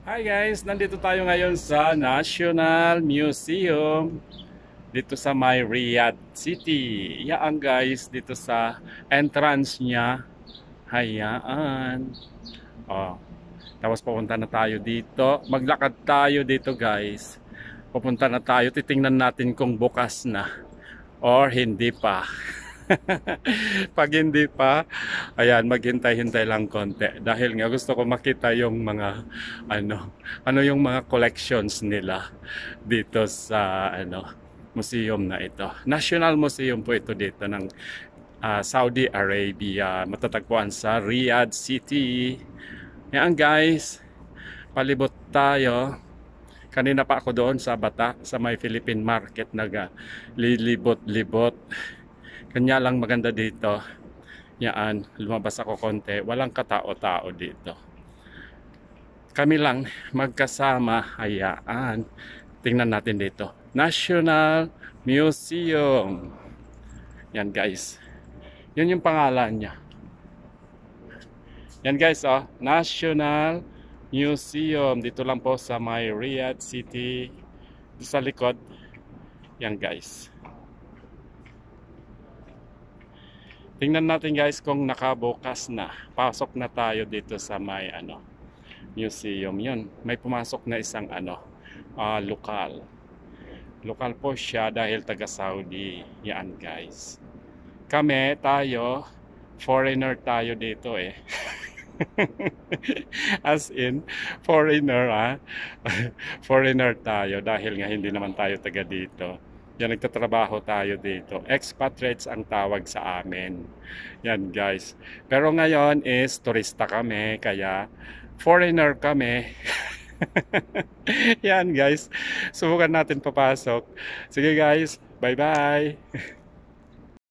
Hi guys, nandito tayo ngayon sa National Museum dito sa may Riyadh City. Yan guys, dito sa entrance niya. Hayaan. Oh, tapos pupunta na tayo dito. Maglakad tayo dito guys. Pupunta na tayo, titingnan natin kung bukas na or hindi pa. Pag hindi pa, ayan, maghintay-hintay lang konti. Dahil nga gusto ko makita yung mga, ano yung mga collections nila dito sa, museum na ito. National Museum po ito dito ng Saudi Arabia. Matatagpuan sa Riyadh City. Yan guys, palibot tayo. Kanina pa ako doon sa Bata, sa may Philippine Market, naglilibot-libot. Kanya lang maganda dito. Yan, lumabas ako konti. Walang katao-tao dito. Kami lang magkasama. Hayaan. Tingnan natin dito. National Museum. Yan guys. Yun yung pangalan niya. Yan guys, oh. National Museum. Dito lang po sa may Riyadh City. Dito sa likod. Yan guys. Tingnan natin guys kung nakabukas na. Pasok na tayo dito sa may museum. Yun, may pumasok na isang lokal. Lokal po siya dahil taga Saudi. Yan guys. Tayo, foreigner tayo dito eh. As in, foreigner foreigner tayo dahil nga hindi naman tayo taga dito. Yan, nagtatrabaho tayo dito. Expatriates ang tawag sa amin. Yan guys. Pero ngayon is turista kami, kaya foreigner kami. Yan guys. Subukan natin papasok. Sige guys, bye bye.